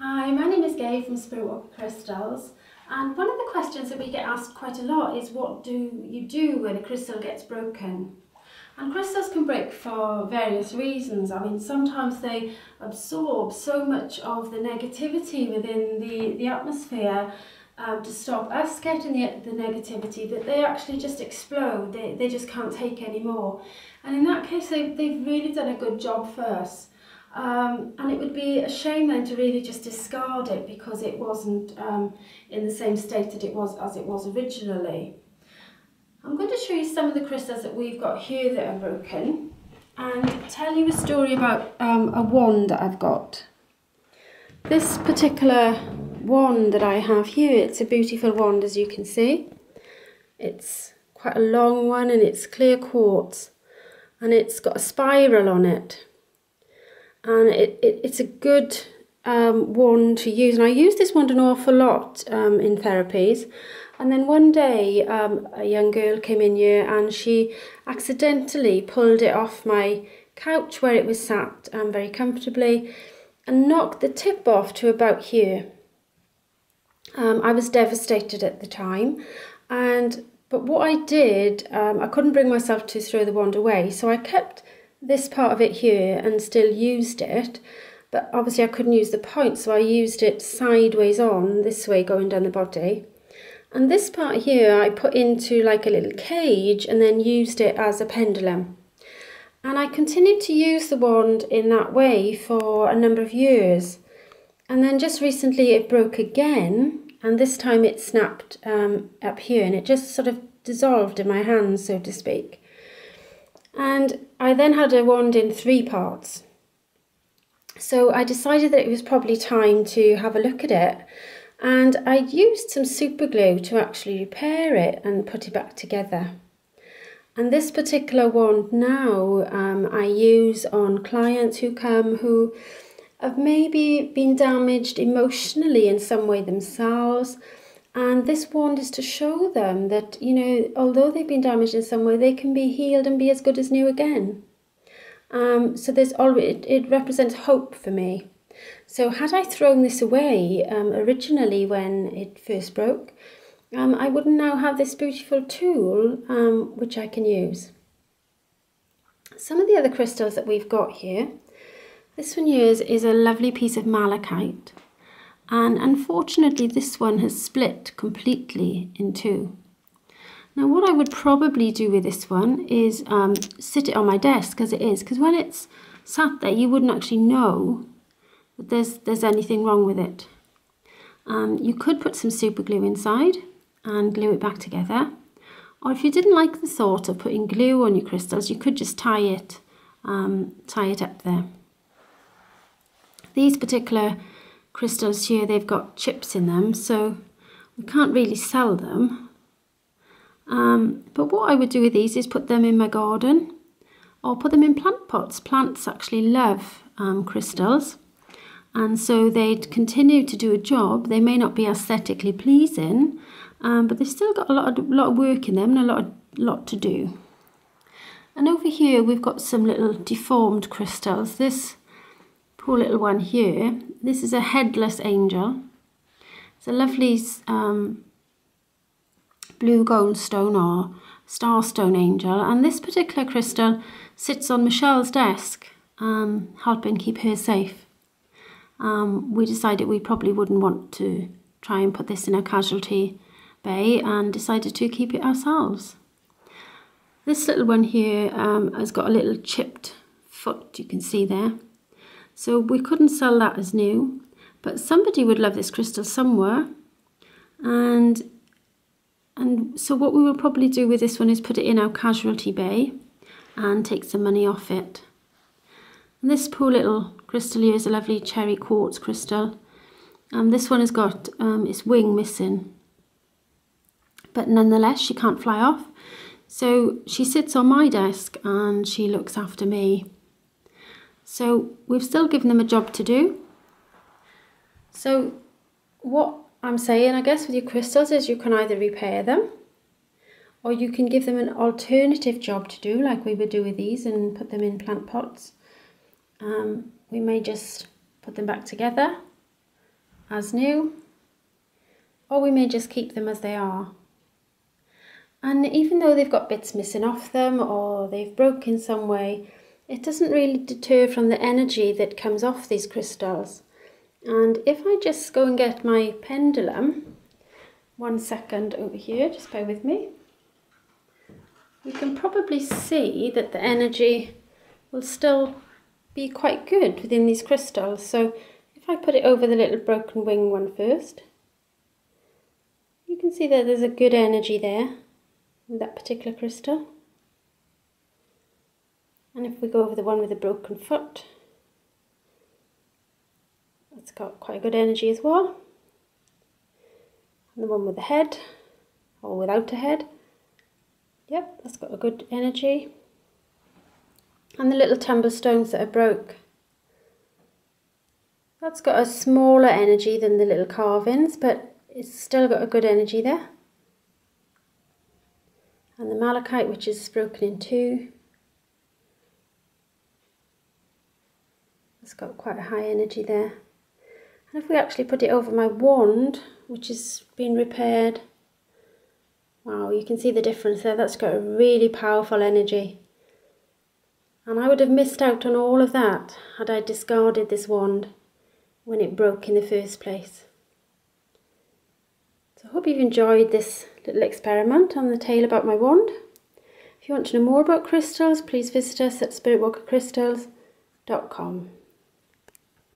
Hi, my name is Gay from Spirit Walker Crystals, and one of the questions that we get asked quite a lot is what do you do when a crystal gets broken? And crystals can break for various reasons. I mean, sometimes they absorb so much of the negativity within the atmosphere to stop us getting the negativity that they actually just explode. They just can't take any more. And in that case, they've really done a good job for us. And it would be a shame then to really just discard it because it wasn't in the same state that it was originally. I'm going to show you some of the crystals that we've got here that are broken and tell you a story about a wand that I've got. This particular wand that I have here, it's a beautiful wand, as you can see. It's quite a long one and it's clear quartz and it's got a spiral on it. And it's a good wand to use, and I use this wand an awful lot in therapies. And then one day a young girl came in here and she accidentally pulled it off my couch where it was sat very comfortably and knocked the tip off to about here. I was devastated at the time, but what I did, I couldn't bring myself to throw the wand away, so I kept this part of it here and still used it, but obviously I couldn't use the point, so I used it sideways on this way going down the body, and this part here I put into like a little cage and then used it as a pendulum. And I continued to use the wand in that way for a number of years, and then just recently it broke again, and this time it snapped up here and it just sort of dissolved in my hands, so to speak. And I then had a wand in 3 parts. So I decided that it was probably time to have a look at it. And I used some super glue to actually repair it and put it back together. And this particular wand now I use on clients who come who have maybe been damaged emotionally in some way themselves. And this wand is to show them that, you know, although they've been damaged in some way, they can be healed and be as good as new again. So there's always, it represents hope for me. So had I thrown this away originally when it first broke, I wouldn't now have this beautiful tool which I can use. Some of the other crystals that we've got here, this one here is a lovely piece of malachite. And unfortunately this one has split completely in 2. Now what I would probably do with this one is sit it on my desk as it is, because when it's sat there you wouldn't actually know that there's anything wrong with it. You could put some super glue inside and glue it back together, or if you didn't like the thought of putting glue on your crystals, you could just tie it up there. These particular crystals here, they've got chips in them, so we can't really sell them. But what I would do with these is put them in my garden or put them in plant pots. Plants actually love crystals, and so they'd continue to do a job. They may not be aesthetically pleasing, but they've still got a lot of work in them and a lot to do. And over here we've got some little deformed crystals. This poor little one here, this is a headless angel. It's a lovely blue goldstone or starstone angel, and this particular crystal sits on Michelle's desk, helping keep her safe. We decided we probably wouldn't want to try and put this in a casualty bay and decided to keep it ourselves. This little one here has got a little chipped foot, you can see there. So we couldn't sell that as new, but somebody would love this crystal somewhere. And so what we will probably do with this one is put it in our casualty bay and take some money off it. And this poor little crystal here is a lovely cherry quartz crystal. This one has got its wing missing, but nonetheless she can't fly off. So she sits on my desk and she looks after me. So we've still given them a job to do. So what I'm saying, I guess, with your crystals is you can either repair them or you can give them an alternative job to do, like we would do with these, and put them in plant pots. We may just put them back together as new, or we may just keep them as they are. And even though they've got bits missing off them or they've broken in some way, it doesn't really deter from the energy that comes off these crystals. And if I just go and get my pendulum, 1 second over here, just bear with me, you can probably see that the energy will still be quite good within these crystals. So if I put it over the little broken wing one first, you can see that there's a good energy there with that particular crystal. And if we go over the one with the broken foot, it's got quite a good energy as well. And the one with the head, or without a head, yep, that's got a good energy. And the little tumble stones that are broke, that's got a smaller energy than the little carvings, but it's still got a good energy there. And the malachite, which is broken in two, it's got quite a high energy there. And if we actually put it over my wand, which has been repaired, wow, you can see the difference there. That's got a really powerful energy. And I would have missed out on all of that had I discarded this wand when it broke in the first place. So I hope you've enjoyed this little experiment on the tale about my wand. If you want to know more about crystals, please visit us at spiritwalkercrystals.com.